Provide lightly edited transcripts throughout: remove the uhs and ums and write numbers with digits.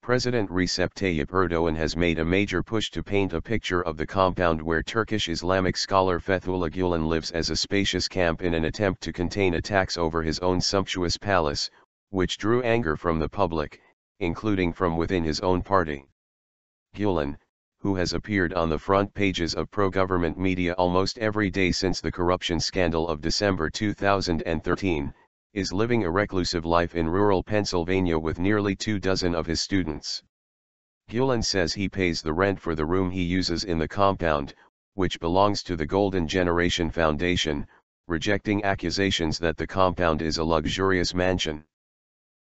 President Recep Tayyip Erdoğan has made a major push to paint a picture of the compound where Turkish Islamic scholar Fethullah Gülen lives as a spacious camp in an attempt to contain attacks over his own sumptuous palace, which drew anger from the public, including from within his own party. Gülen, who has appeared on the front pages of pro-government media almost every day since the corruption scandal of December 2013, is living a reclusive life in rural Pennsylvania with nearly 24 of his students. Gülen says he pays the rent for the room he uses in the compound, which belongs to the Golden Generation Foundation, rejecting accusations that the compound is a luxurious mansion.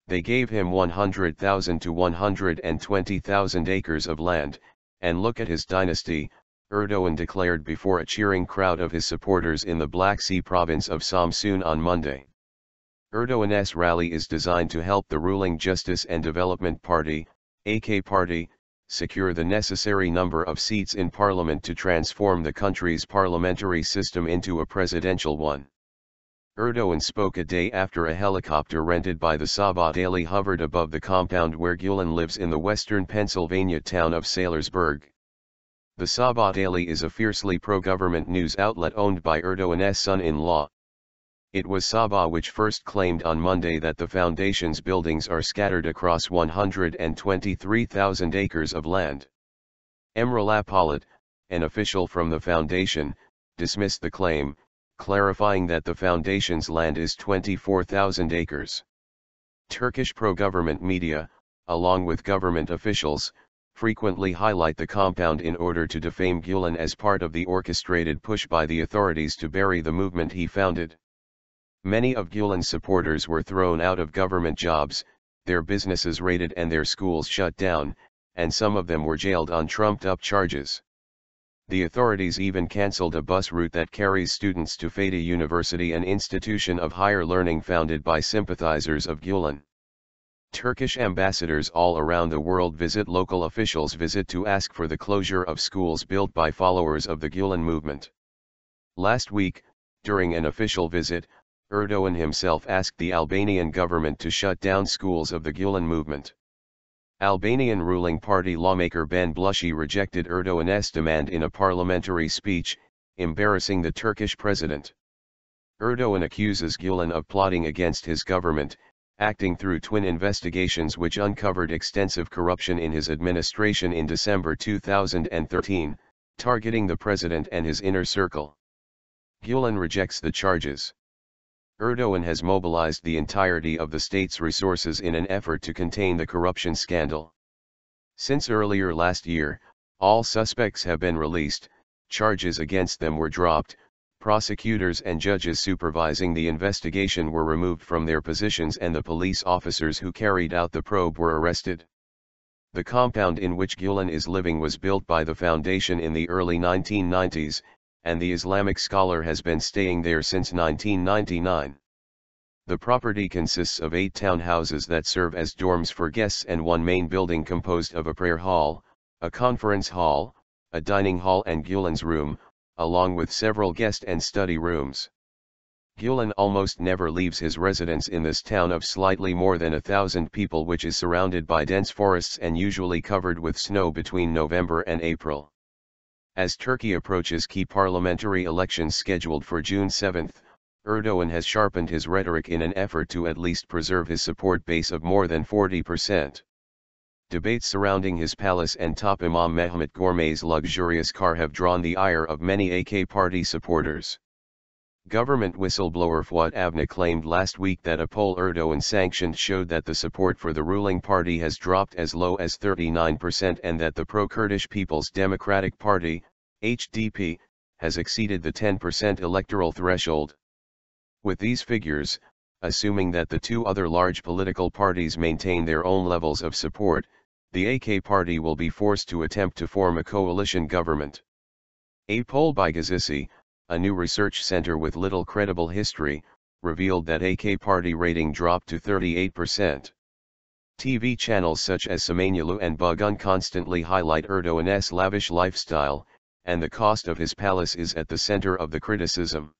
They gave him 100,000 to 120,000 acres of land, and look at his dynasty, Erdoğan declared before a cheering crowd of his supporters in the Black Sea province of Samsun on Monday. Erdoğan's rally is designed to help the ruling Justice and Development Party, AK Party, secure the necessary number of seats in parliament to transform the country's parliamentary system into a presidential one. Erdoğan spoke a day after a helicopter rented by the Sabah Daily hovered above the compound where Gülen lives in the western Pennsylvania town of Saylorsburg. The Sabah Daily is a fiercely pro-government news outlet owned by Erdoğan's son-in-law. It was Sabah which first claimed on Monday that the foundation's buildings are scattered across 123,000 acres of land. Emre Lapolit, an official from the foundation, dismissed the claim, clarifying that the foundation's land is 24,000 acres. Turkish pro-government media, along with government officials, frequently highlight the compound in order to defame Gülen as part of the orchestrated push by the authorities to bury the movement he founded. Many of Gülen's supporters were thrown out of government jobs, their businesses raided and their schools shut down, and some of them were jailed on trumped-up charges. The authorities even cancelled a bus route that carries students to Fethullah University, an institution of higher learning founded by sympathizers of Gülen. Turkish ambassadors all around the world visit local officials to ask for the closure of schools built by followers of the Gülen movement. Last week, during an official visit, Erdoğan himself asked the Albanian government to shut down schools of the Gülen movement. Albanian ruling party lawmaker Ben Blushi rejected Erdoğan's demand in a parliamentary speech, embarrassing the Turkish president. Erdoğan accuses Gülen of plotting against his government, acting through twin investigations which uncovered extensive corruption in his administration in December 2013, targeting the president and his inner circle. Gülen rejects the charges. Erdoğan has mobilized the entirety of the state's resources in an effort to contain the corruption scandal. Since earlier last year, all suspects have been released, charges against them were dropped, prosecutors and judges supervising the investigation were removed from their positions, and the police officers who carried out the probe were arrested. The compound in which Gülen is living was built by the foundation in the early 1990s, and the Islamic scholar has been staying there since 1999. The property consists of 8 townhouses that serve as dorms for guests and one main building composed of a prayer hall, a conference hall, a dining hall and Gülen's room, along with several guest and study rooms. Gülen almost never leaves his residence in this town of slightly more than 1,000 people, which is surrounded by dense forests and usually covered with snow between November and April. As Turkey approaches key parliamentary elections scheduled for June 7, Erdoğan has sharpened his rhetoric in an effort to at least preserve his support base of more than 40%. Debates surrounding his palace and top Imam Mehmet Gourmet's luxurious car have drawn the ire of many AK party supporters. Government whistleblower Fuat Avni claimed last week that a poll Erdoğan sanctioned showed that the support for the ruling party has dropped as low as 39% and that the pro-Kurdish People's Democratic Party, HDP, has exceeded the 10% electoral threshold. With these figures, assuming that the two other large political parties maintain their own levels of support, the AK party will be forced to attempt to form a coalition government. A poll by Gazetesi, a new research center with little credible history, revealed that AK party rating dropped to 38%. TV channels such as Samanyolu and Bugün constantly highlight Erdoğan's lavish lifestyle, and the cost of his palace is at the center of the criticism.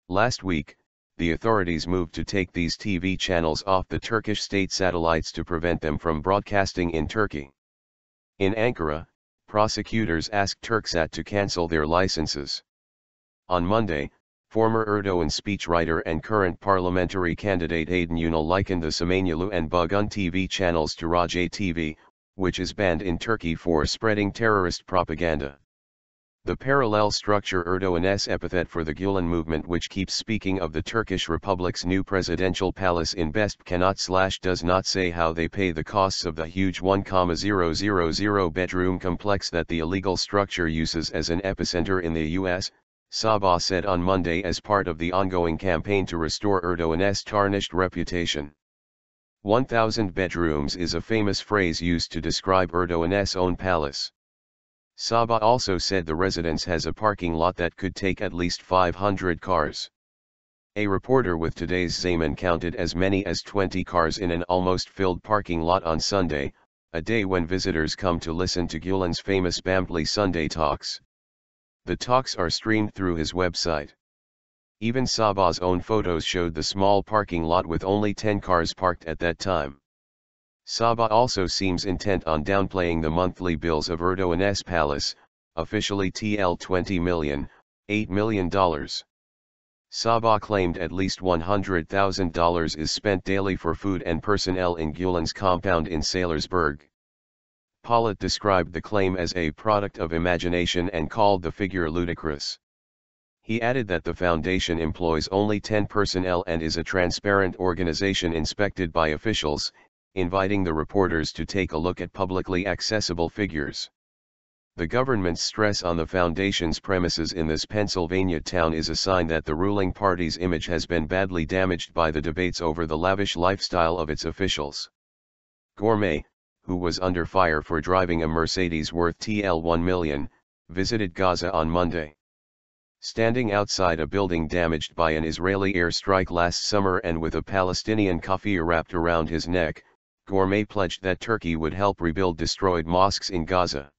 Last week, the authorities moved to take these TV channels off the Turkish state satellites to prevent them from broadcasting in Turkey. In Ankara, prosecutors asked Turksat to cancel their licenses. On Monday, former Erdogan speechwriter and current parliamentary candidate Aydın Ünal likened the Samanyolu and Bugün TV channels to Recep TV, which is banned in Turkey for spreading terrorist propaganda. The parallel structure Erdogan's epithet for the Gülen movement, which keeps speaking of the Turkish Republic's new presidential palace in Best cannot/does not say how they pay the costs of the huge 1,000 bedroom complex that the illegal structure uses as an epicenter in the US, Sabah said on Monday as part of the ongoing campaign to restore Erdogan's tarnished reputation. 1,000 bedrooms is a famous phrase used to describe Erdogan's own palace. Sabah also said the residence has a parking lot that could take at least 500 cars. A reporter with today's Zaman counted as many as 20 cars in an almost filled parking lot on Sunday, a day when visitors come to listen to Gülen's famous Bambly Sunday talks. The talks are streamed through his website. Even Sabah's own photos showed the small parking lot with only 10 cars parked at that time. Sabah also seems intent on downplaying the monthly bills of Erdogan's palace, officially TL $20 million, $8 million. Sabah claimed at least $100,000 is spent daily for food and personnel in Gülen's compound in Sayırsburg. Polat described the claim as a product of imagination and called the figure ludicrous. He added that the foundation employs only 10 personnel and is a transparent organization inspected by officials, inviting the reporters to take a look at publicly accessible figures. The government's stress on the foundation's premises in this Pennsylvania town is a sign that the ruling party's image has been badly damaged by the debates over the lavish lifestyle of its officials. Gourmet, who was under fire for driving a Mercedes worth TL $1 million, visited Gaza on Monday. Standing outside a building damaged by an Israeli airstrike last summer and with a Palestinian kafir wrapped around his neck, Gourmet pledged that Turkey would help rebuild destroyed mosques in Gaza.